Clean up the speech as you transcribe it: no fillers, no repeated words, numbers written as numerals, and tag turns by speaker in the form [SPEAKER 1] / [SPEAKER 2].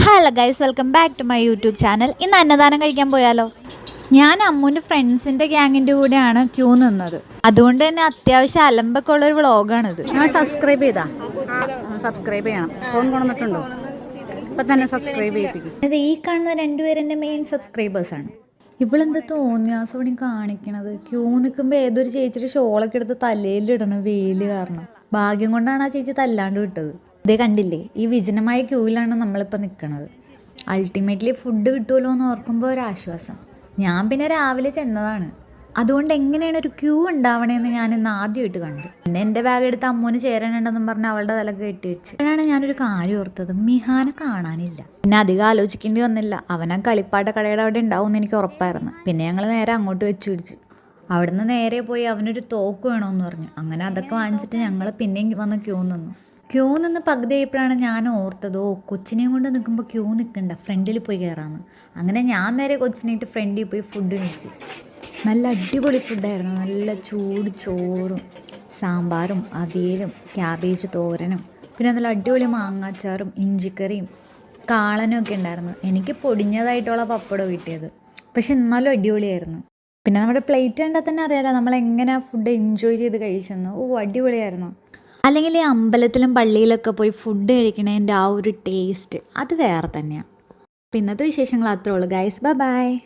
[SPEAKER 1] Hello guys, welcome back to my YouTube channel. ഇന്ന് അന്നദാനം കഴിക്കാൻ പോയാലോ? ഞാൻ അമ്മുൻ്റെ ഫ്രണ്ട്സിൻ്റെ ഗ്യാങ്ങിൻ്റെ കൂടെയാണ് ക്യൂ നിന്നത്. അതുകൊണ്ട് തന്നെ അത്യാവശ്യം അലമ്പൊക്കെ ഉള്ളൊരു വ്ളോഗാണിത്.
[SPEAKER 2] നിങ്ങൾ സബ്സ്ക്രൈബ് ചെയ്യണം. ഫോൺ കൊണ്ടുവന്നിട്ടുണ്ടോ? ഇപ്പം തന്നെ സബ്സ്ക്രൈബ് ചെയ്യിപ്പിക്കും.
[SPEAKER 1] അത് ഈ കാണുന്ന രണ്ടുപേരെൻ്റെ മെയിൻ സബ്സ്ക്രൈബേഴ്സാണ്. ഇവളെന്താ തോന്നിയാസോടി കാണിക്കണത്? ക്യൂ നിൽക്കുമ്പോൾ ഏതൊരു ചേച്ചിയുടെ ഷോളൊക്കെ എടുത്ത് തലയിലിടണം വെയിൽ കാരണം. ഭാഗ്യം കൊണ്ടാണ് ആ ചേച്ചി തല്ലാണ്ട് വിട്ടത്. ഇതേ കണ്ടില്ലേ, ഈ വിജനമായ ക്യൂവിലാണ് നമ്മളിപ്പോൾ നിൽക്കുന്നത്. അൾട്ടിമേറ്റ്ലി ഫുഡ് കിട്ടുമല്ലോ എന്ന് ഓർക്കുമ്പോൾ ഒരാശ്വാസം. ഞാൻ പിന്നെ രാവിലെ ചെന്നതാണ്, അതുകൊണ്ട് എങ്ങനെയാണ് ഒരു ക്യൂ ഉണ്ടാവണേന്ന് ഞാൻ ഇന്ന് ആദ്യമായിട്ട് കണ്ടു. പിന്നെ എൻ്റെ ബാഗ് എടുത്ത് അമ്മൂന് ചേരാനുണ്ടെന്നും പറഞ്ഞ് അവളുടെ തലക്ക് കെട്ടി വെച്ച്. അപ്പോഴാണ് ഞാനൊരു കാര്യം ഓർത്തത്, മിഹാനെ കാണാനില്ല. പിന്നെ അധികം ആലോചിക്കേണ്ടി വന്നില്ല, അവനാ കളിപ്പാട്ട കടയുടെ അവിടെ ഉണ്ടാവും എന്ന് എനിക്ക് ഉറപ്പായിരുന്നു. പിന്നെ ഞങ്ങൾ നേരെ അങ്ങോട്ട് വെച്ച് പിടിച്ചു. അവിടുന്ന് നേരെ പോയി അവനൊരു തോക്ക് വേണമെന്ന് പറഞ്ഞു. അങ്ങനെ അതൊക്കെ വാങ്ങിച്ചിട്ട് ഞങ്ങൾ പിന്നെയും വന്ന് ക്യൂ നിന്ന് പകുതി ആയപ്പോഴാണ് ഞാൻ ഓർത്തത്, കൊച്ചിനെയും കൊണ്ട് നിൽക്കുമ്പോൾ ക്യൂ നിൽക്കണ്ട, ഫ്രണ്ടിൽ പോയി കയറാമെന്ന്. അങ്ങനെ ഞാൻ നേരെ കൊച്ചിനായിട്ട് ഫ്രണ്ടിൽ പോയി ഫുഡ് കഴിച്ചു. നല്ല അടിപൊളി ഫുഡായിരുന്നു. നല്ല ചൂട് ചോറും സാമ്പാറും അവിയലും ക്യാബേജ് തോരനും പിന്നെ നല്ല അടിപൊളി മാങ്ങാച്ചാറും ഇഞ്ചിക്കറിയും കാളനും ഒക്കെ ഉണ്ടായിരുന്നു. എനിക്ക് പൊടിഞ്ഞതായിട്ടുള്ള പപ്പടം കിട്ടിയത്, പക്ഷെ എന്നാലും അടിപൊളിയായിരുന്നു. പിന്നെ നമ്മുടെ പ്ലേറ്റ് കണ്ടാൽ തന്നെ അറിയാലോ നമ്മളെങ്ങനെ ഫുഡ് എൻജോയ് ചെയ്ത് കഴിച്ചെന്ന്. അടിപൊളിയായിരുന്നു. അല്ലെങ്കിൽ ഈ അമ്പലത്തിലും പള്ളിയിലൊക്കെ പോയി ഫുഡ് കഴിക്കണതിൻ്റെ ആ ഒരു ടേസ്റ്റ് അത് വേറെ തന്നെയാണ്. ഇന്നത്തെ വിശേഷങ്ങൾ അത്രേ ഉള്ളൂ ഗൈസ്. ബൈ.